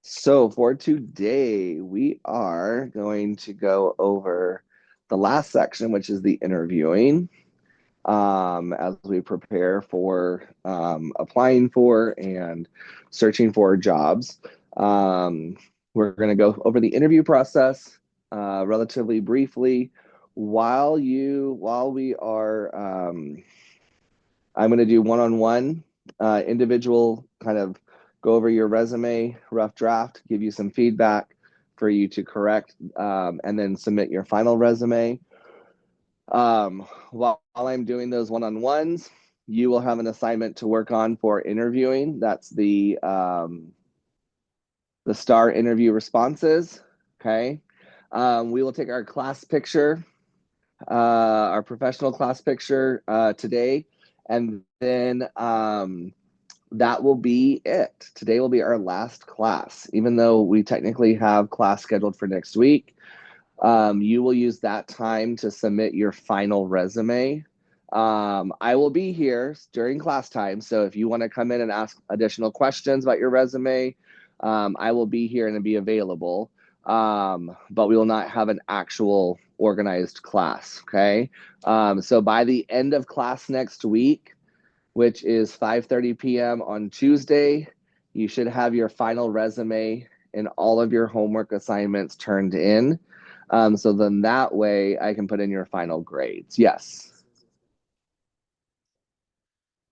So for today, we are going to go over the last section, which is the interviewing, as we prepare for applying for and searching for jobs. We're going to go over the interview process relatively briefly. While we are, I'm going to do one-on-one, individual kind of go over your resume, rough draft, give you some feedback for you to correct, and then submit your final resume. While I'm doing those one-on-ones, you will have an assignment to work on for interviewing. That's the STAR interview responses. Okay. We will take our class picture, our professional class picture today, and then that will be it. Today will be our last class. Even though we technically have class scheduled for next week, you will use that time to submit your final resume. I will be here during class time, so if you want to come in and ask additional questions about your resume, I will be here and be available. But we will not have an actual organized class, okay? So by the end of class next week, which is 5:30 p.m. on Tuesday, you should have your final resume and all of your homework assignments turned in. So then that way I can put in your final grades. Yes.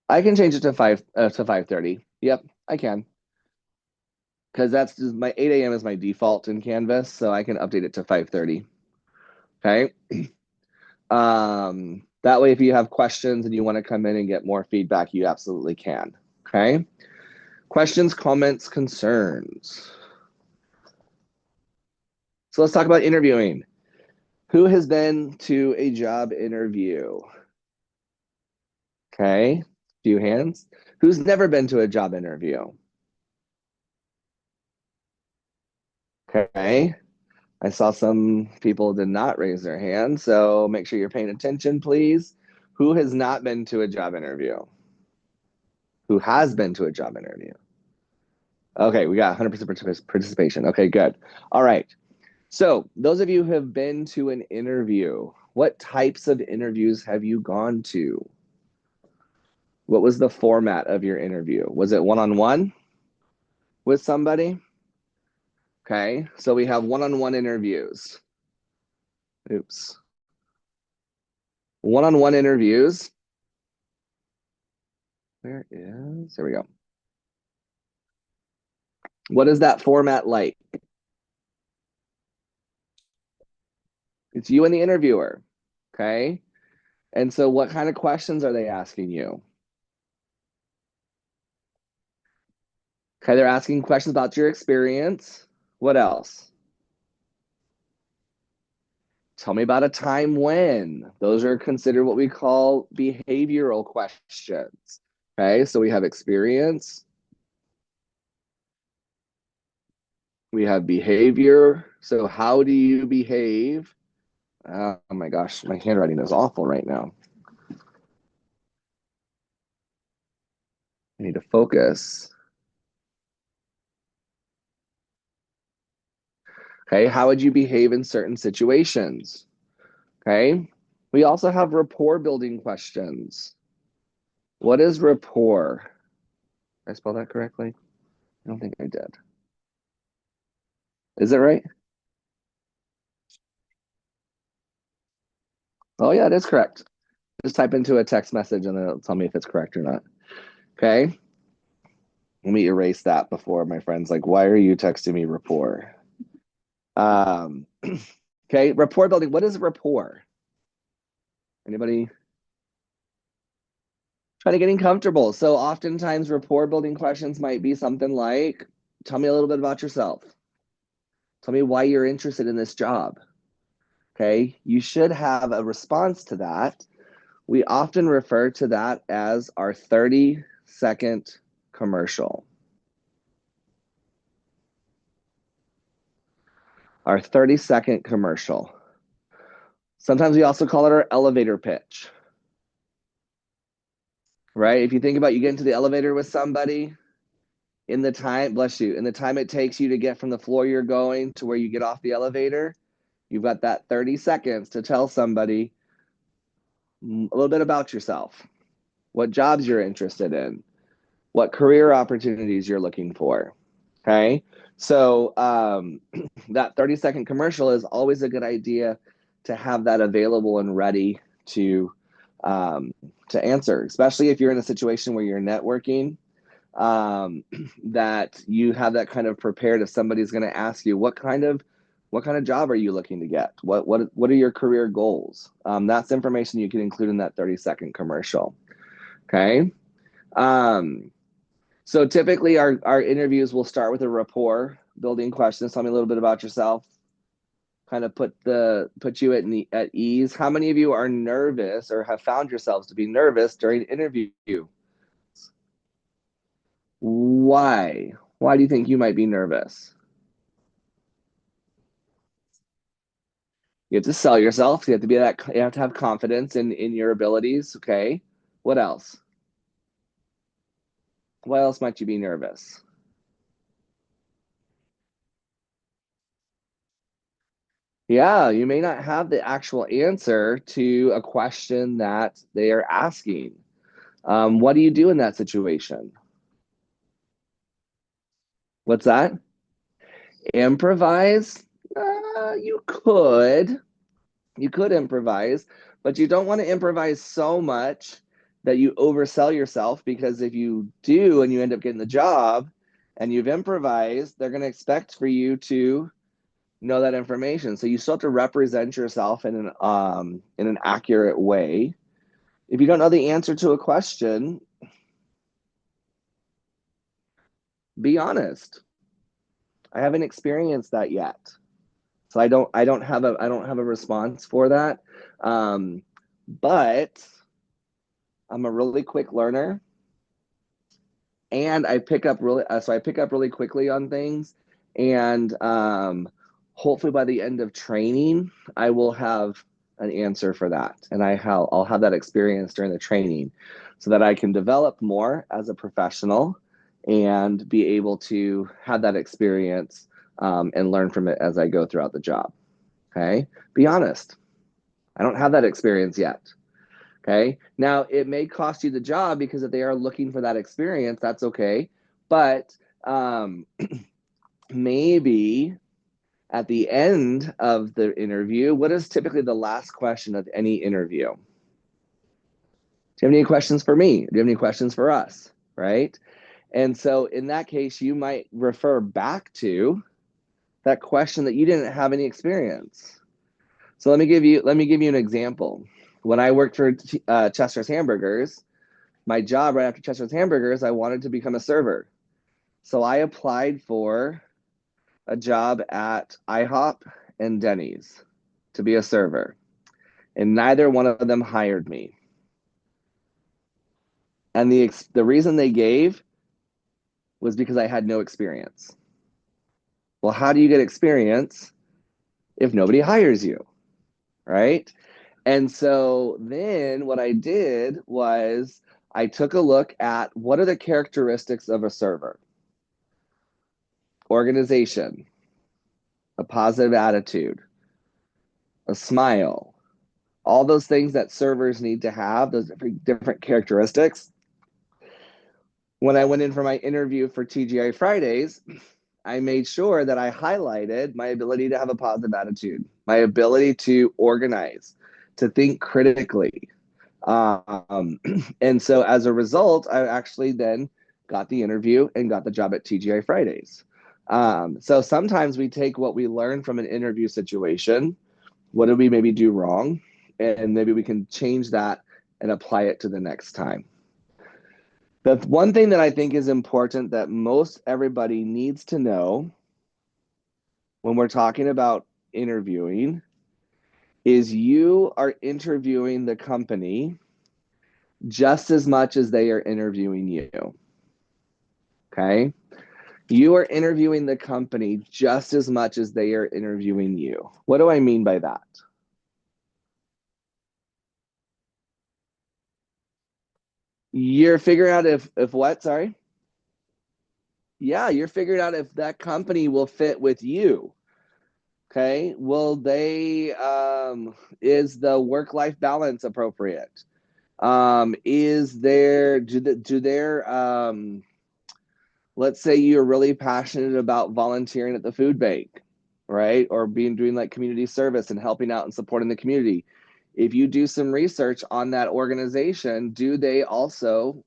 I can change it to 5:30. Yep, I can. Because that's just my 8 a.m. is my default in Canvas, so I can update it to 5:30. Okay. That way, if you have questions and you want to come in and get more feedback, you absolutely can. Okay. Questions, comments, concerns. So let's talk about interviewing. Who has been to a job interview? Okay, few hands. Who's never been to a job interview? Okay, I saw some people did not raise their hand, so make sure you're paying attention, please. Who has not been to a job interview? Who has been to a job interview? Okay, we got 100% participation. Okay, good. All right. So, those of you who have been to an interview, what types of interviews have you gone to? What was the format of your interview? Was it one-on-one with somebody? Okay, so we have one-on-one interviews. Oops. One-on-one interviews. There we go. What is that format like? It's you and the interviewer. Okay. And so what kind of questions are they asking you? Okay, they're asking questions about your experience. What else? Tell me about a time when. Those are considered what we call behavioral questions. Okay, so we have experience, we have behavior. So, how do you behave? Oh my gosh, my handwriting is awful right now. I need to focus. Okay, how would you behave in certain situations? Okay, we also have rapport building questions. What is rapport? Did I spell that correctly? I don't think I did. Is it right? Oh, yeah, it is correct. Just type into a text message and it'll tell me if it's correct or not. Okay. Let me erase that before my friend's like, why are you texting me rapport? Um, okay, rapport building. What is rapport? Anybody trying to getting comfortable? So oftentimes rapport building questions might be something like, tell me a little bit about yourself. Tell me why you're interested in this job. Okay, you should have a response to that. We often refer to that as our 30-second commercial. Our 30-second commercial. Sometimes we also call it our elevator pitch. Right? If you think about you get into the elevator with somebody In the time, bless you, in the time it takes you to get from the floor you're going to where you get off the elevator, you've got that 30 seconds to tell somebody a little bit about yourself, what jobs you're interested in, what career opportunities you're looking for. Okay. So that 30-second commercial is always a good idea to have that available and ready um, to answer, especially if you're in a situation where you're networking, that you have that kind of prepared. If somebody's going to ask you what kind of job are you looking to get, what are your career goals, that's information you can include in that 30-second commercial. Okay. So typically our interviews will start with a rapport building questions. Tell me a little bit about yourself, kind of put you at ease. How many of you are nervous or have found yourselves to be nervous during an interview? Why? Why do you think you might be nervous? You have to sell yourself. You have to have confidence in your abilities. Okay. What else? Why else might you be nervous? Yeah, you may not have the actual answer to a question that they are asking. What do you do in that situation? What's that? Improvise? You could. You could improvise, but you don't want to improvise so much that you oversell yourself, because if you do and you end up getting the job and you've improvised, they're going to expect for you to know that information. So you still have to represent yourself in an accurate way. If you don't know the answer to a question, be honest. I haven't experienced that yet. So I don't have a response for that. But I'm a really quick learner, and I pick up really quickly on things, and hopefully by the end of training I will have an answer for that, and I'll have that experience during the training so that I can develop more as a professional and be able to have that experience, and learn from it as I go throughout the job. Okay, be honest. I don't have that experience yet. Okay. Now, it may cost you the job, because if they are looking for that experience, that's okay. But maybe at the end of the interview, what is typically the last question of any interview? Do you have any questions for me? Do you have any questions for us? Right. And so in that case, you might refer back to that question that you didn't have any experience. So let me give you an example. When I worked for Chester's Hamburgers, my job right after Chester's Hamburgers, I wanted to become a server. So I applied for a job at IHOP and Denny's to be a server, and neither one of them hired me. And the reason they gave was because I had no experience. Well, how do you get experience if nobody hires you, right? And so then what I did was I took a look at what are the characteristics of a server: organization, a positive attitude, a smile, all those things that servers need to have, those different characteristics. When I went in for my interview for TGI Fridays, I made sure that I highlighted my ability to have a positive attitude, my ability to organize, to think critically. Um, and so as a result, I actually then got the interview and got the job at TGI Fridays. So sometimes we take what we learn from an interview situation, what did we maybe do wrong, and maybe we can change that and apply it to the next time. The one thing that I think is important that most everybody needs to know when we're talking about interviewing is you are interviewing the company just as much as they are interviewing you. Okay? You are interviewing the company just as much as they are interviewing you. What do I mean by that? You're figuring out if what, sorry? Yeah, you're figuring out if that company will fit with you. Okay. Will they, is the work-life balance appropriate? Is there, do their, let's say you're really passionate about volunteering at the food bank, right? Or doing like community service and helping out and supporting the community. If you do some research on that organization, do they also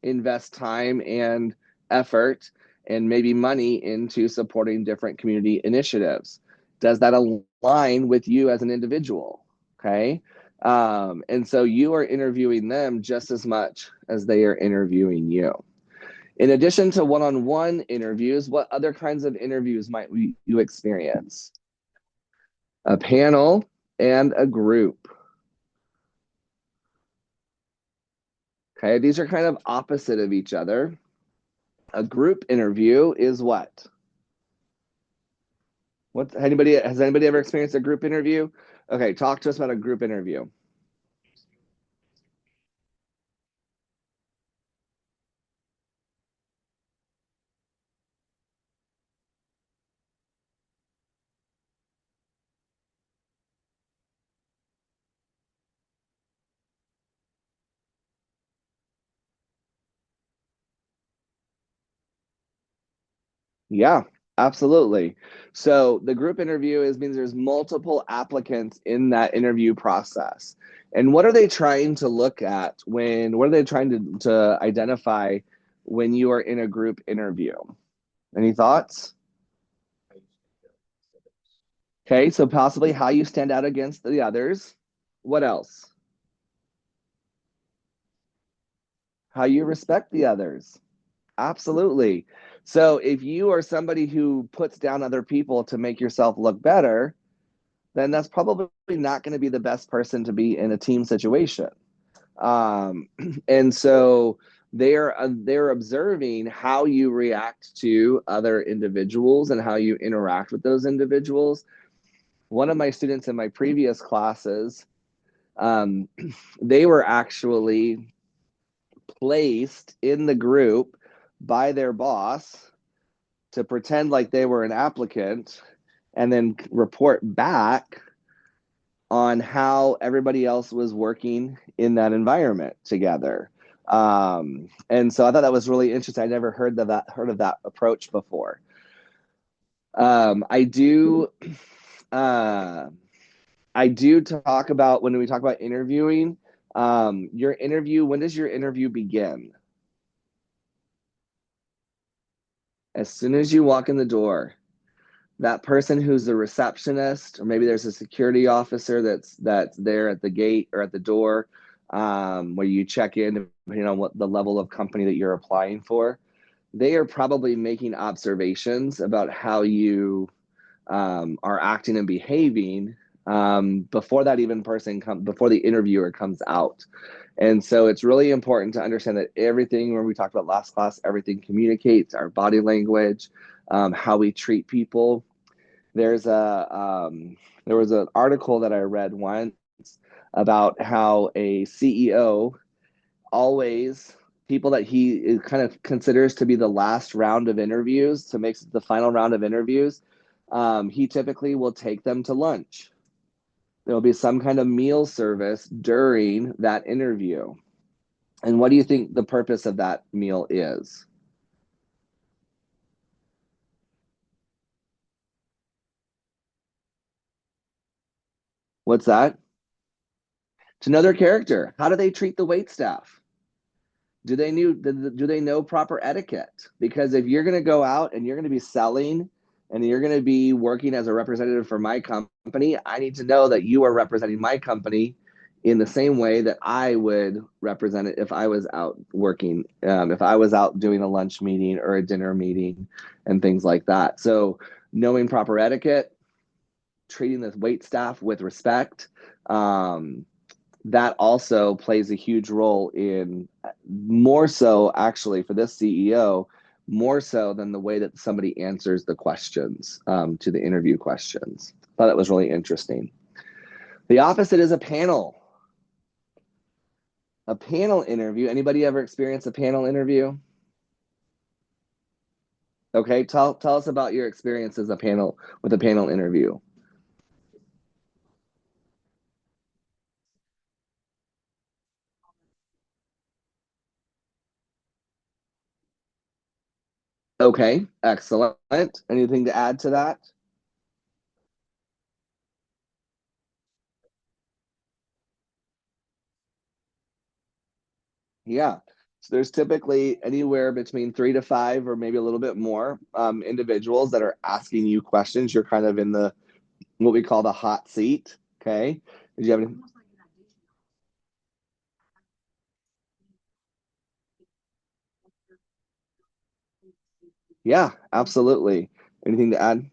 invest time and effort and maybe money into supporting different community initiatives? Does that align with you as an individual? Okay. And so you are interviewing them just as much as they are interviewing you. In addition to one-on-one interviews, what other kinds of interviews might you experience? A panel and a group. Okay, these are kind of opposite of each other. A group interview is what? Has anybody ever experienced a group interview? Okay, talk to us about a group interview. Yeah, absolutely. So the group interview means there's multiple applicants in that interview process. And what are they trying to look at what are they trying to identify when you are in a group interview? Any thoughts? Okay, so possibly how you stand out against the others. What else? How you respect the others. Absolutely. So if you are somebody who puts down other people to make yourself look better, then that's probably not going to be the best person to be in a team situation. Um, and so they're observing how you react to other individuals and how you interact with those individuals. One of my students in my previous classes, um, they were actually placed in the group by their boss to pretend like they were an applicant and then report back on how everybody else was working in that environment together. And so I thought that was really interesting. I never heard of that approach before. I do uh, I do talk about when we talk about interviewing. Your interview. When does your interview begin? As soon as you walk in the door. That person who's the receptionist, or maybe there's a security officer that's there at the gate or at the door, where you check in, depending on what the level of company that you're applying for. They are probably making observations about how you are acting and behaving before that even before the interviewer comes out. And so it's really important to understand that everything, when we talked about last class, everything communicates, our body language, how we treat people. There was an article that I read once about how a CEO always people that he kind of considers to be the last round of interviews to make the final round of interviews. He typically will take them to lunch. There will be some kind of meal service during that interview. And what do you think the purpose of that meal is? What's that? To know their character. How do they treat the wait staff? Do they know proper etiquette? Because if you're going to go out and you're going to be selling and you're going to be working as a representative for my company, I need to know that you are representing my company in the same way that I would represent it if I was out working, if I was out doing a lunch meeting or a dinner meeting and things like that. So knowing proper etiquette, treating the wait staff with respect, that also plays a huge role in, more so actually for this CEO, more so than the way that somebody answers the questions, to the interview questions. I thought that was really interesting. The opposite is a panel. A panel interview. Anybody ever experienced a panel interview? Okay, tell us about your experience as a panel with a panel interview. Okay, excellent. Anything to add to that? Yeah. So there's typically anywhere between 3 to 5 or maybe a little bit more individuals that are asking you questions. You're kind of in the what we call the hot seat. Okay. Did you have any? Yeah, absolutely. Anything to add?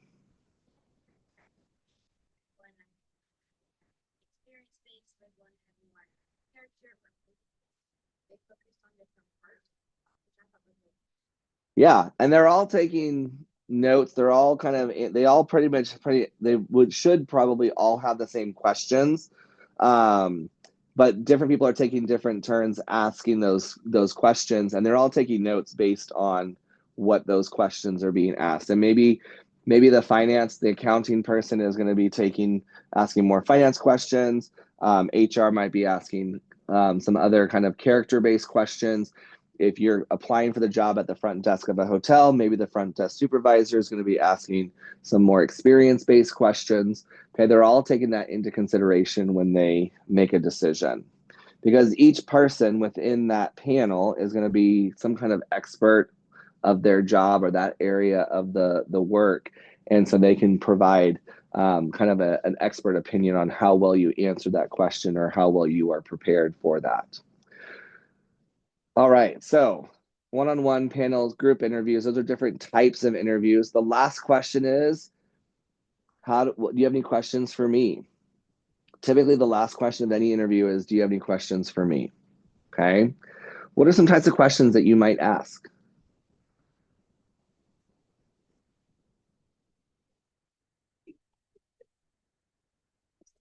Yeah, and they're all taking notes. They're all kind of they all pretty much they would should probably all have the same questions. Um, but different people are taking different turns asking those questions, and they're all taking notes based on what those questions are being asked. And maybe the accounting person is going to be taking asking more finance questions. HR might be asking some other kind of character based questions. If you're applying for the job at the front desk of a hotel, maybe the front desk supervisor is going to be asking some more experience based questions. Okay, they're all taking that into consideration when they make a decision because each person within that panel is going to be some kind of expert of their job or that area of the work, and so they can provide kind of an expert opinion on how well you answer that question or how well you are prepared for that. All right. So one-on-one panels, group interviews, those are different types of interviews. The last question is, do you have any questions for me? Typically, the last question of any interview is, do you have any questions for me? Okay. What are some types of questions that you might ask?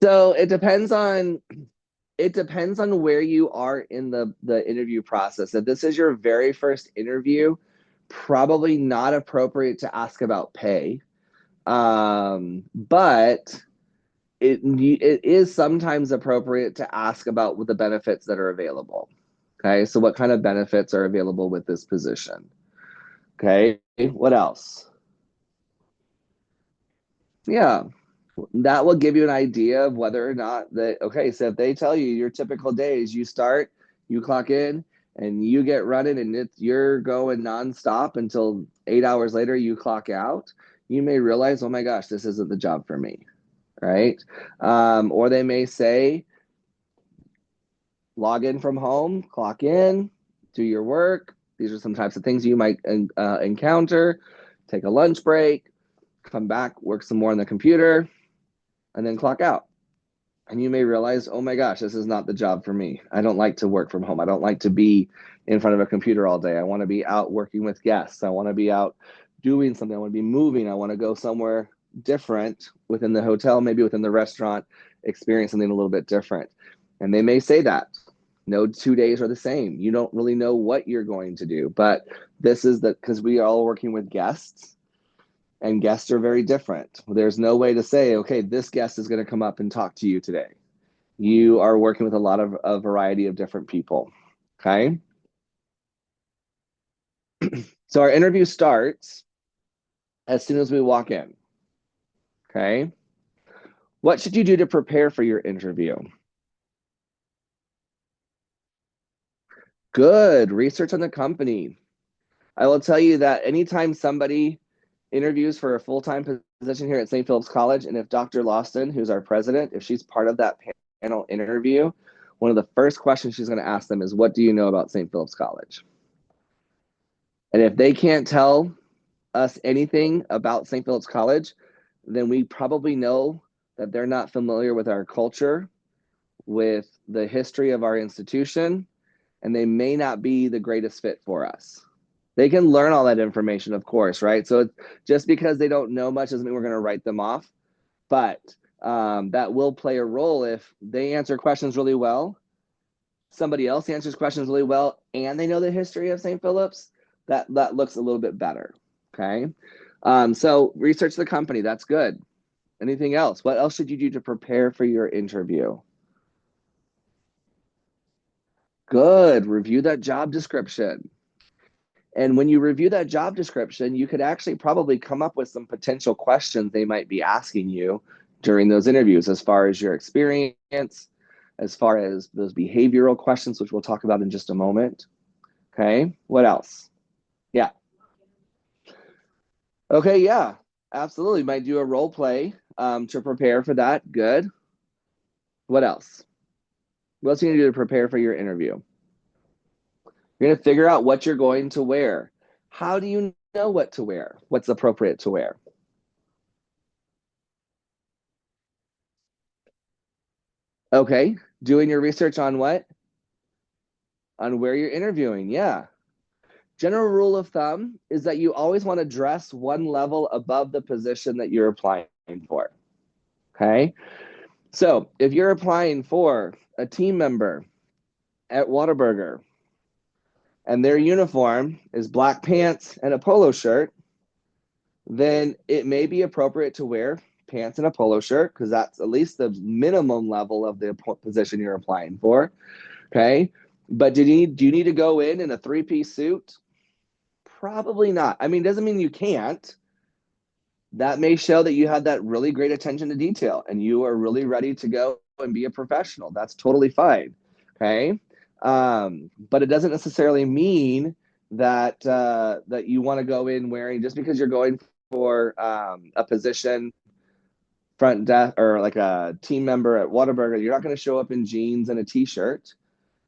So it depends on where you are in the interview process. If this is your very first interview, probably not appropriate to ask about pay. But it is sometimes appropriate to ask about what the benefits that are available. Okay, so what kind of benefits are available with this position? Okay, what else? Yeah, that will give you an idea of whether or not that. Okay, so if they tell you your typical days, you start, you clock in, and you get running, and you're going nonstop until 8 hours later, you clock out. You may realize, oh my gosh, this isn't the job for me, right? Or they may say, log in from home, clock in, do your work. These are some types of things you might encounter. Take a lunch break, come back, work some more on the computer, and then clock out. And you may realize, oh my gosh, this is not the job for me. I don't like to work from home. I don't like to be in front of a computer all day. I want to be out working with guests. I want to be out doing something. I want to be moving. I want to go somewhere different within the hotel, maybe within the restaurant, experience something a little bit different. And they may say that. No 2 days are the same. You don't really know what you're going to do. But this is because we are all working with guests and guests are very different. There's no way to say, okay, this guest is going to come up and talk to you today. You are working with a variety of different people. Okay. So our interview starts as soon as we walk in. Okay. What should you do to prepare for your interview? Good. Research on the company. I will tell you that anytime somebody interviews for a full-time position here at St. Philip's College, and if Dr. Lawson, who's our president, if she's part of that panel interview, one of the first questions she's going to ask them is, what do you know about St. Philip's College? And if they can't tell us anything about St. Philip's College, then we probably know that they're not familiar with our culture, with the history of our institution, and they may not be the greatest fit for us. They can learn all that information, of course, right? So just because they don't know much doesn't mean we're going to write them off, but that will play a role if they answer questions really well, somebody else answers questions really well, and they know the history of St. Philip's. That looks a little bit better. Okay. So research the company. That's good. Anything else? What else should you do to prepare for your interview? Good. Review that job description. And when you review that job description, you could actually probably come up with some potential questions they might be asking you during those interviews, as far as your experience, as far as those behavioral questions, which we'll talk about in just a moment. Okay. What else? Yeah. Okay. Yeah. Absolutely. Might do a role play to prepare for that. Good. What else? What else are you going to do to prepare for your interview? You're going to figure out what you're going to wear. How do you know what to wear? What's appropriate to wear? Okay. Doing your research on what? On where you're interviewing. Yeah. General rule of thumb is that you always want to dress one level above the position that you're applying for. Okay. So if you're applying for a team member at Whataburger and their uniform is black pants and a polo shirt, then it may be appropriate to wear pants and a polo shirt, because that's at least the minimum level of the position you're applying for. Okay. But do you need to go in a three-piece suit? Probably not. I mean, it doesn't mean you can't. That may show that you had that really great attention to detail and you are really ready to go and be a professional. That's totally fine. Okay. But it doesn't necessarily mean that that you want to go in wearing, just because you're going for a position front desk or like a team member at Whataburger, you're not going to show up in jeans and a t-shirt,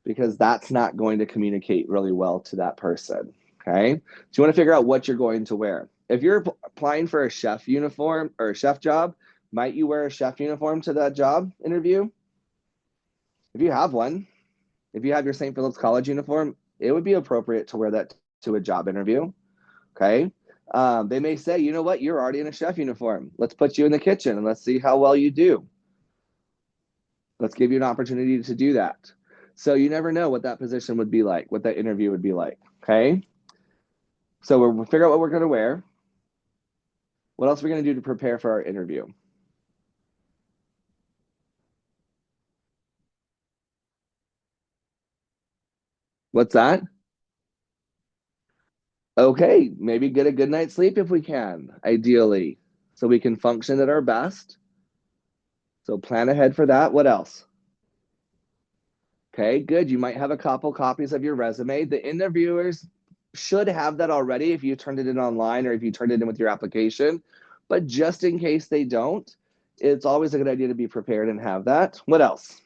because that's not going to communicate really well to that person. Okay. So you want to figure out what you're going to wear. If you're applying for a chef uniform or a chef job, might you wear a chef uniform to that job interview? If you have one, if you have your St. Philip's College uniform, it would be appropriate to wear that to a job interview. Okay. They may say, you know what, you're already in a chef uniform. Let's put you in the kitchen and let's see how well you do. Let's give you an opportunity to do that. So you never know what that position would be like, what that interview would be like. Okay. So we'll figure out what we're going to wear. What else are we going to do to prepare for our interview? What's that? Okay. Maybe get a good night's sleep if we can, ideally, so we can function at our best. So plan ahead for that. What else? Okay, good. You might have a couple copies of your resume. The interviewers should have that already if you turned it in online or if you turned it in with your application. But just in case they don't, it's always a good idea to be prepared and have that. What else?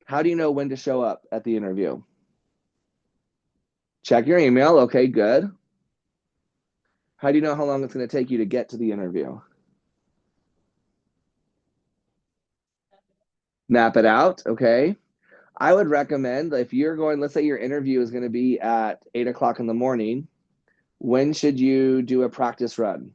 How do you know when to show up at the interview? Check your email. Okay, good. How do you know how long it's going to take you to get to the interview? Map it out. Okay. I would recommend, if you're going, let's say your interview is going to be at 8 o'clock in the morning, when should you do a practice run?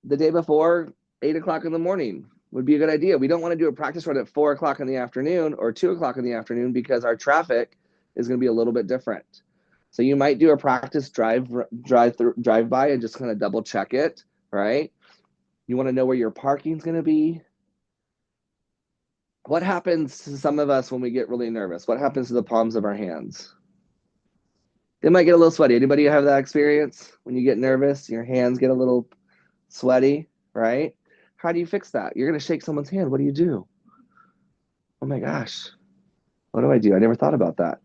The day before, 8 o'clock in the morning would be a good idea. We don't want to do a practice run at 4 o'clock in the afternoon or 2 o'clock in the afternoon, because our traffic is going to be a little bit different. So you might do a practice drive by and just kind of double check it, right? You want to know where your parking's going to be. What happens to some of us when we get really nervous? What happens to the palms of our hands? They might get a little sweaty. Anybody have that experience? When you get nervous, your hands get a little sweaty, right? How do you fix that? You're going to shake someone's hand. What do you do? Oh my gosh, what do I do? I never thought about that.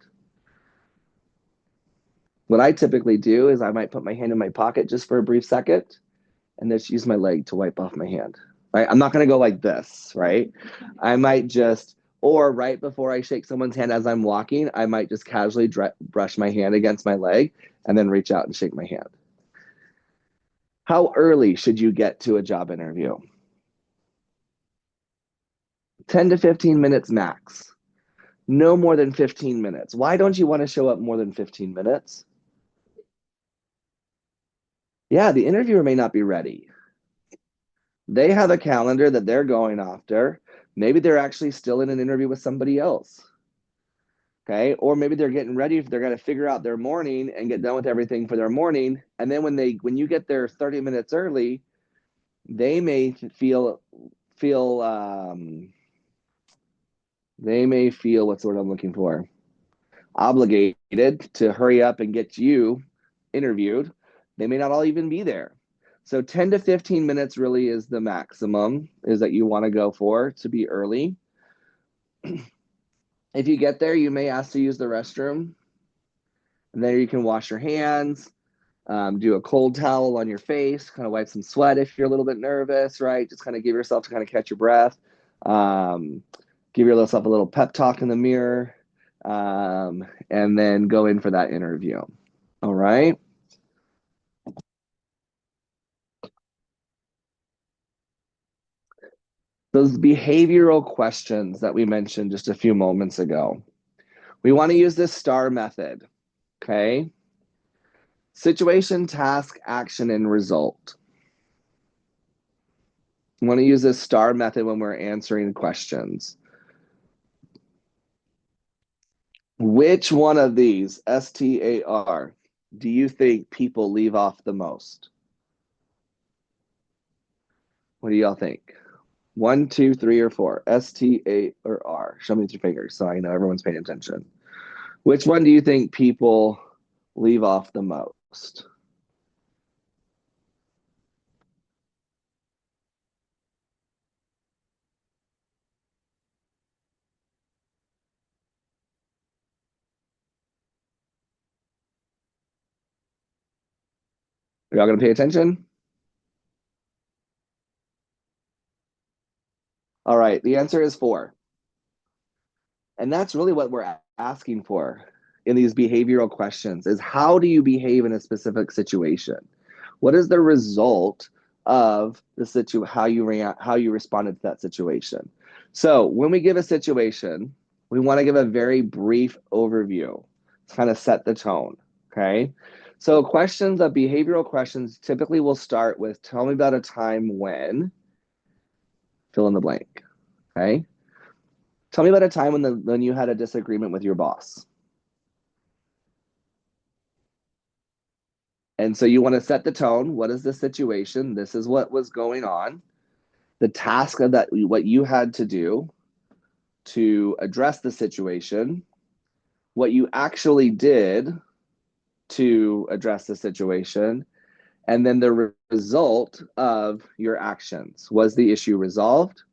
What I typically do is I might put my hand in my pocket just for a brief second and just use my leg to wipe off my hand. Right? I'm not going to go like this, right? I might just, or right before I shake someone's hand as I'm walking, I might just casually brush my hand against my leg and then reach out and shake my hand. How early should you get to a job interview? 10 to 15 minutes max. No more than 15 minutes. Why don't you want to show up more than 15 minutes? Yeah, the interviewer may not be ready. They have a calendar that they're going after. Maybe they're actually still in an interview with somebody else. Okay. Or maybe they're getting ready, they're going to figure out their morning and get done with everything for their morning. And then when you get there 30 minutes early, they may feel they may feel, what's the word I'm looking for? Obligated to hurry up and get you interviewed. They may not all even be there. So 10 to 15 minutes really is the maximum is that you want to go for to be early. If you get there, you may ask to use the restroom. And there you can wash your hands, do a cold towel on your face, kind of wipe some sweat if you're a little bit nervous, right? Just kind of give yourself to kind of catch your breath. Give yourself a little pep talk in the mirror, and then go in for that interview. All right. Those behavioral questions that we mentioned just a few moments ago. We want to use this STAR method. Okay. Situation, task, action, and result. We want to use this STAR method when we're answering questions. Which one of these, STAR, do you think people leave off the most? What do y'all think? 1, 2, 3, or 4? STA or R? Show me with your fingers so I know everyone's paying attention. Which one do you think people leave off the most? Are y'all going to pay attention? All right, the answer is 4. And that's really what we're asking for in these behavioral questions is how do you behave in a specific situation? What is the result of the how you responded to that situation? So when we give a situation, we want to give a very brief overview to kind of set the tone. Okay. So questions of behavioral questions typically will start with tell me about a time when fill in the blank. Okay. Tell me about a time when you had a disagreement with your boss. And so you want to set the tone. What is the situation? This is what was going on. The task of that, what you had to do to address the situation, what you actually did to address the situation, and then the result of your actions. Was the issue resolved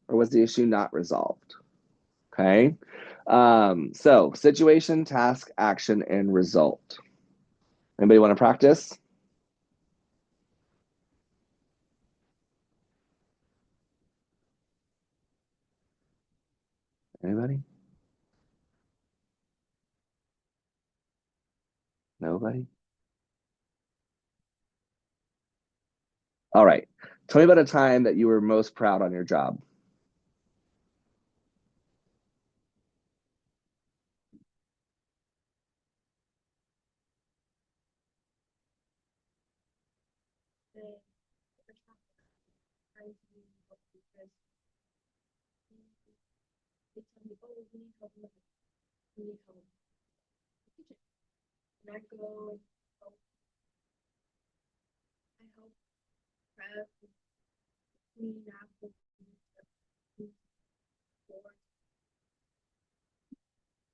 or was the issue not resolved? Okay. So situation, task, action, and result. Anybody want to practice? Anybody? Nobody? All right. Tell me about a time that you were most proud on your job.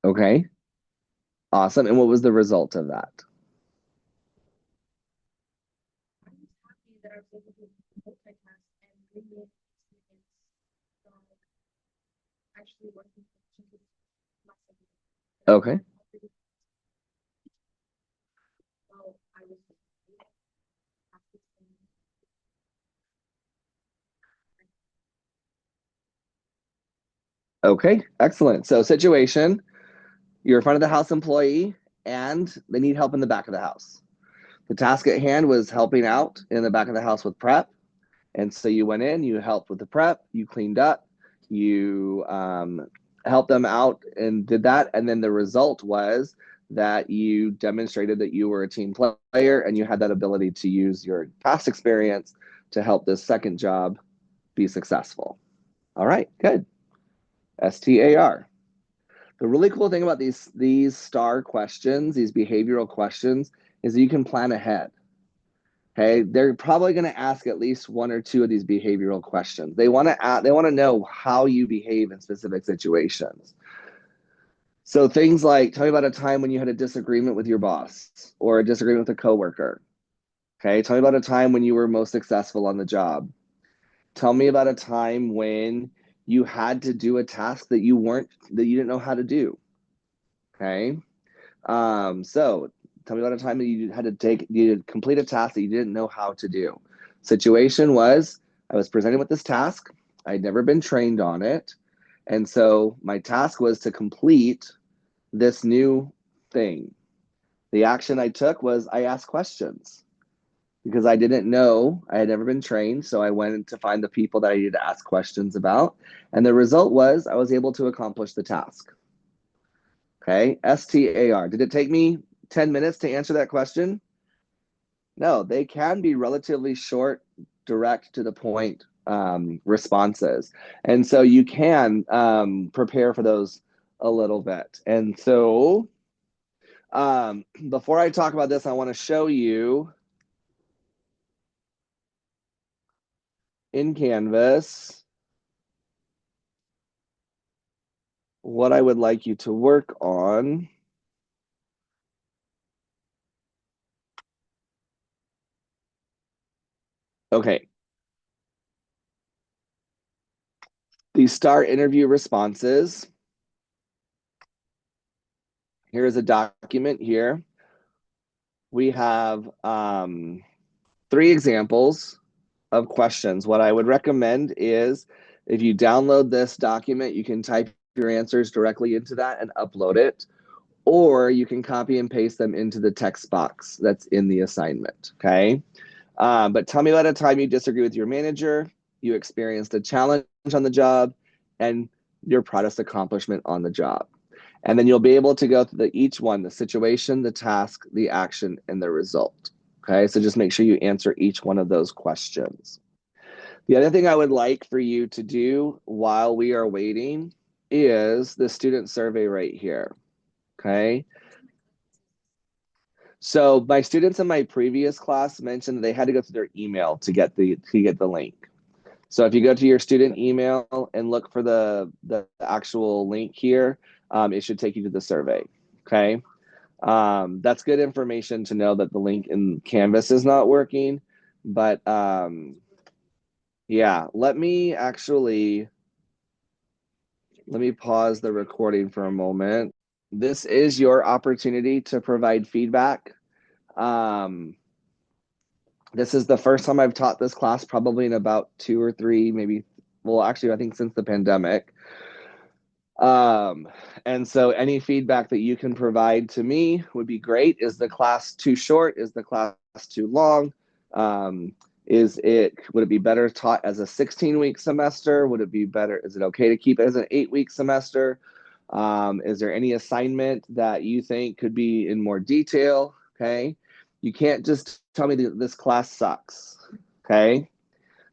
Okay. Awesome. And what was the result of that? Okay. Okay. Excellent. So, situation, you're in front of the house employee and they need help in the back of the house. The task at hand was helping out in the back of the house with prep. And so you went in, you helped with the prep, you cleaned up, you helped them out and did that. And then the result was that you demonstrated that you were a team player and you had that ability to use your past experience to help this second job be successful. All right, good. STAR. The really cool thing about these STAR questions, these behavioral questions, is that you can plan ahead. Okay, they're probably going to ask at least one or two of these behavioral questions. They want to know how you behave in specific situations. So things like, tell me about a time when you had a disagreement with your boss or a disagreement with a coworker. Okay, tell me about a time when you were most successful on the job. Tell me about a time when you had to do a task that you didn't know how to do. Okay, so tell me about a time that you had to complete a task that you didn't know how to do. Situation was, I was presented with this task. I'd never been trained on it. And so my task was to complete this new thing. The action I took was I asked questions because I didn't know, I had never been trained. So I went to find the people that I needed to ask questions about. And the result was I was able to accomplish the task. Okay, STAR. Did it take me 10 minutes to answer that question? No, they can be relatively short, direct to the point responses. And so you can prepare for those a little bit. And so before I talk about this, I want to show you in Canvas what I would like you to work on. Okay. These STAR interview responses. Here is a document here. We have 3 examples of questions. What I would recommend is if you download this document, you can type your answers directly into that and upload it, or you can copy and paste them into the text box that's in the assignment, okay? But tell me about a time you disagree with your manager, you experienced a challenge on the job, and your proudest accomplishment on the job. And then you'll be able to go through each one, the situation, the task, the action, and the result. Okay, so just make sure you answer each one of those questions. The other thing I would like for you to do while we are waiting is the student survey right here. Okay. So my students in my previous class mentioned that they had to go through their email to get the link. So if you go to your student email and look for the actual link here, it should take you to the survey. Okay. That's good information to know that the link in Canvas is not working, but yeah, let me pause the recording for a moment. This is your opportunity to provide feedback. This is the first time I've taught this class, probably in about 2 or 3, maybe, well, actually, I think since the pandemic. And so any feedback that you can provide to me would be great. Is the class too short? Is the class too long? Would it be better taught as a 16-week semester? Would it be better? Is it okay to keep it as an 8-week semester? Is there any assignment that you think could be in more detail? Okay. You can't just tell me that this class sucks. Okay.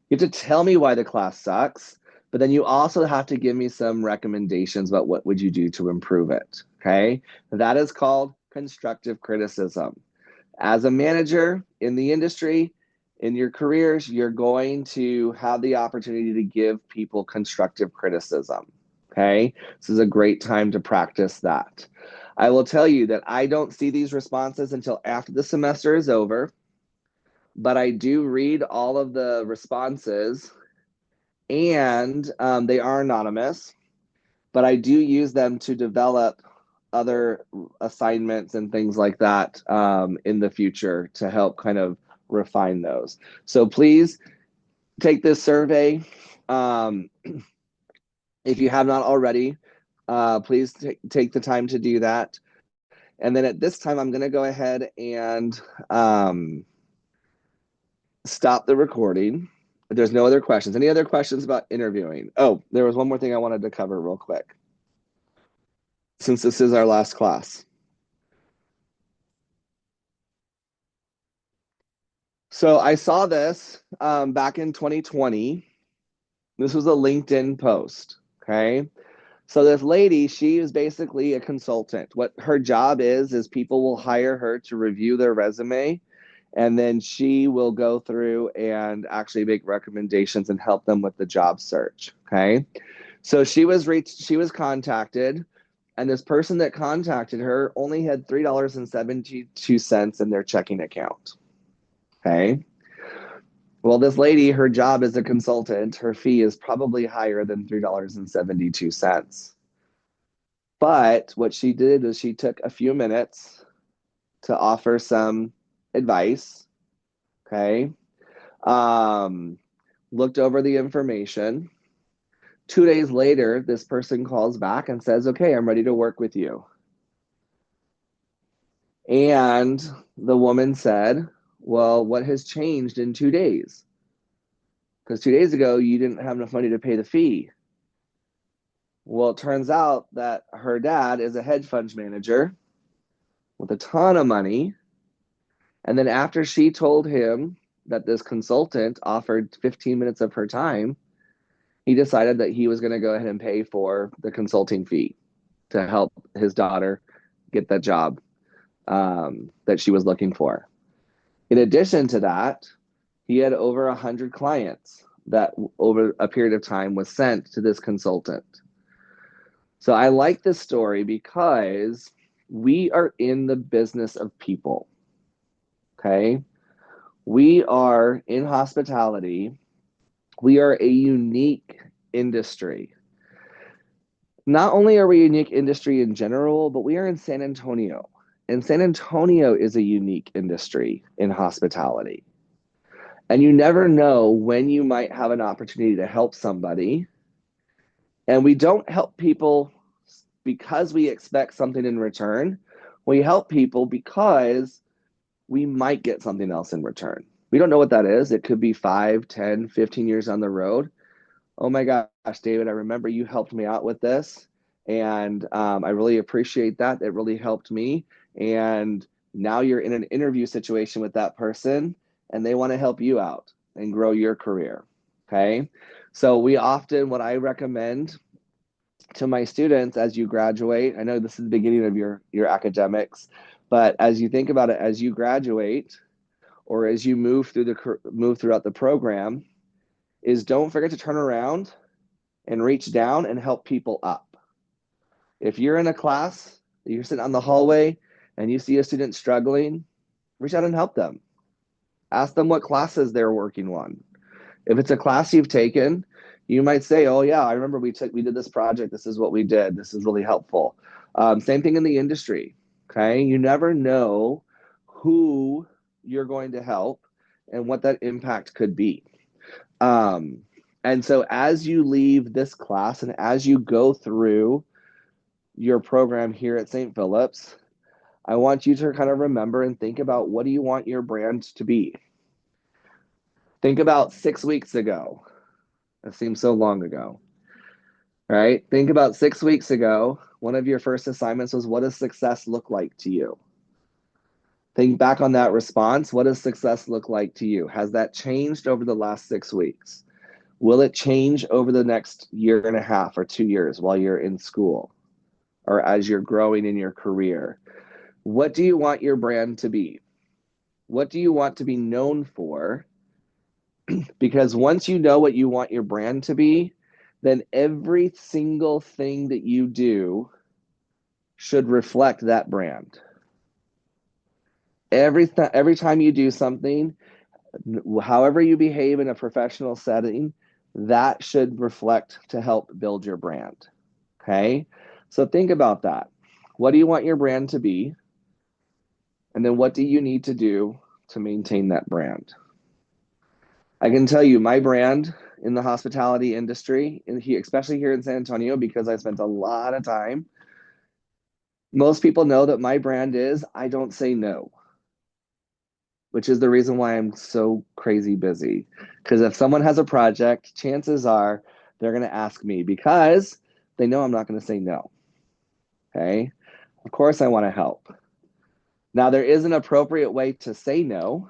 You have to tell me why the class sucks, but then you also have to give me some recommendations about what would you do to improve it. Okay. That is called constructive criticism. As a manager in the industry, in your careers, you're going to have the opportunity to give people constructive criticism. Okay. This is a great time to practice that. I will tell you that I don't see these responses until after the semester is over, but I do read all of the responses, and they are anonymous, but I do use them to develop other assignments and things like that in the future to help kind of refine those. So please take this survey. If you have not already, please take the time to do that. And then at this time, I'm going to go ahead and stop the recording. If there's no other questions. Any other questions about interviewing? Oh, there was one more thing I wanted to cover real quick, since this is our last class. So I saw this back in 2020. This was a LinkedIn post, okay? So this lady, she is basically a consultant. What her job is people will hire her to review their resume, and then she will go through and actually make recommendations and help them with the job search. Okay. So she was contacted, and this person that contacted her only had $3.72 in their checking account. Okay. Well, this lady, her job as a consultant, her fee is probably higher than $3.72. But what she did is she took a few minutes to offer some advice. Okay. Um, Looked over the information. 2 days later, this person calls back and says, okay, I'm ready to work with you. And the woman said, well, what has changed in 2 days? Because 2 days ago, you didn't have enough money to pay the fee. Well, it turns out that her dad is a hedge fund manager with a ton of money. And then after she told him that this consultant offered 15 minutes of her time, he decided that he was going to go ahead and pay for the consulting fee to help his daughter get that job that she was looking for. In addition to that, he had over 100 clients that over a period of time was sent to this consultant. So I like this story because we are in the business of people. Okay. We are in hospitality. We are a unique industry. Not only are we a unique industry in general, but we are in San Antonio. And San Antonio is a unique industry in hospitality. And you never know when you might have an opportunity to help somebody. And we don't help people because we expect something in return. We help people because we might get something else in return. We don't know what that is. It could be 5, 10, 15 years on the road. Oh my gosh, David, I remember you helped me out with this. And I really appreciate that. It really helped me. And now you're in an interview situation with that person and they want to help you out and grow your career. Okay. So what I recommend to my students as you graduate, I know this is the beginning of your academics, but as you think about it, as you graduate or as you move throughout the program, is don't forget to turn around and reach down and help people up. If you're in a class, you're sitting on the hallway and you see a student struggling, reach out and help them. Ask them what classes they're working on. If it's a class you've taken, you might say, oh yeah, I remember we did this project. This is what we did. This is really helpful. Same thing in the industry. Okay. You never know who you're going to help and what that impact could be. And so as you leave this class and as you go through your program here at St. Philip's, I want you to kind of remember and think about, what do you want your brand to be? Think about 6 weeks ago. That seems so long ago, right? Think about 6 weeks ago. One of your first assignments was, what does success look like to you? Think back on that response. What does success look like to you? Has that changed over the last 6 weeks? Will it change over the next year and a half or 2 years while you're in school or as you're growing in your career? What do you want your brand to be? What do you want to be known for? Because once you know what you want your brand to be, then every single thing that you do should reflect that brand. Every time you do something, however you behave in a professional setting, that should reflect to help build your brand. Okay? So think about that. What do you want your brand to be? And then what do you need to do to maintain that brand? I can tell you my brand in the hospitality industry, especially here in San Antonio, because I spent a lot of time. Most people know that my brand is, I don't say no, which is the reason why I'm so crazy busy. Because if someone has a project, chances are they're going to ask me because they know I'm not going to say no. Okay. Of course, I want to help. Now, there is an appropriate way to say no.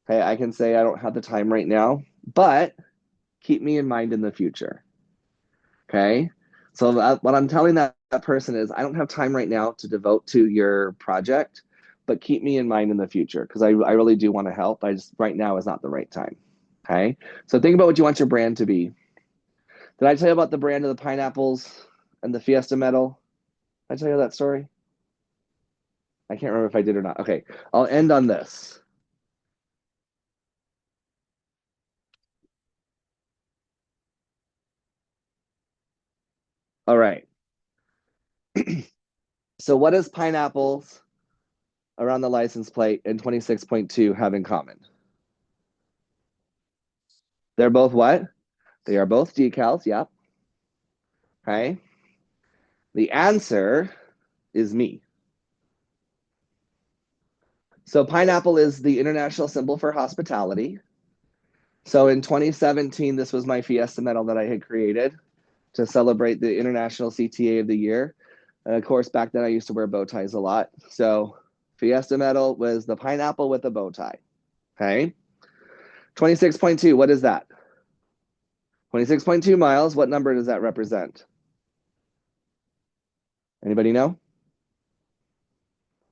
Okay. I can say I don't have the time right now, but keep me in mind in the future. Okay. So what I'm telling that person is, I don't have time right now to devote to your project, but keep me in mind in the future because I really do want to help. I just right now is not the right time. Okay. So think about what you want your brand to be. Did I tell you about the brand of the pineapples and the Fiesta medal? Did I tell you that story? I can't remember if I did or not. Okay. I'll end on this. All right. So what does pineapples around the license plate and 26.2 have in common? They're both what? They are both decals. Yep. Okay. The answer is me. So pineapple is the international symbol for hospitality. So in 2017, this was my Fiesta medal that I had created to celebrate the International CTA of the Year. And of course, back then I used to wear bow ties a lot. So Fiesta medal was the pineapple with a bow tie. Okay. 26.2, what is that? 26.2 miles. What number does that represent? Anybody know?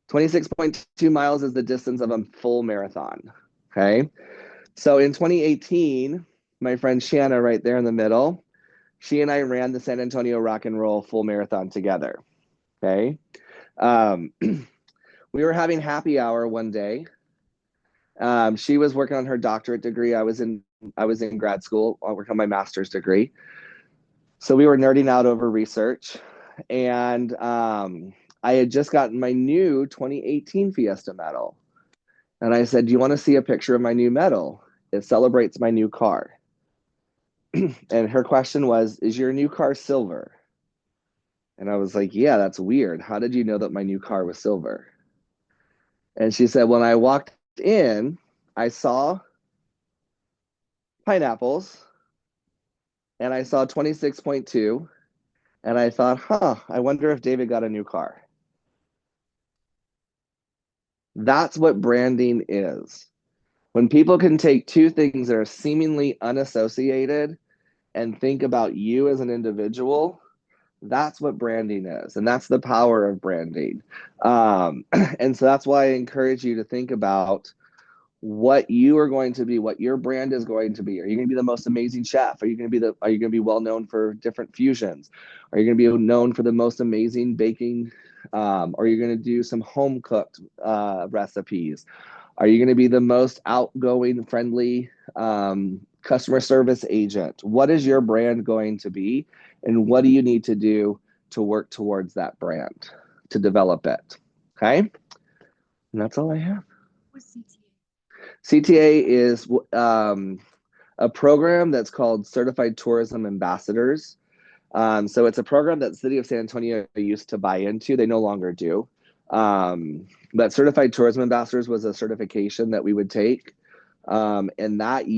26.2 miles is the distance of a full marathon. Okay. So in 2018, my friend Shanna, right there in the middle, she and I ran the San Antonio Rock and Roll full marathon together. Okay. Um, we were having happy hour one day. She was working on her doctorate degree. I was in grad school. I worked on my master's degree. So we were nerding out over research, and I had just gotten my new 2018 Fiesta medal. And I said, "Do you want to see a picture of my new medal? It celebrates my new car." And her question was, "Is your new car silver?" And I was like, "Yeah, that's weird. How did you know that my new car was silver?" And she said, "When I walked in, I saw pineapples and I saw 26.2. And I thought, I wonder if David got a new car." That's what branding is. When people can take two things that are seemingly unassociated and think about you as an individual, that's what branding is. And that's the power of branding. And so that's why I encourage you to think about what you are going to be, what your brand is going to be. Are you going to be the most amazing chef? Are you going to be well known for different fusions? Are you going to be known for the most amazing baking? Are you going to do some home cooked recipes? Are you going to be the most outgoing, friendly customer service agent? What is your brand going to be? And what do you need to do to work towards that brand, to develop it? Okay. And that's all I have. CTA is a program that's called Certified Tourism Ambassadors. So it's a program that the city of San Antonio used to buy into. They no longer do. But Certified Tourism Ambassadors was a certification that we would take. And that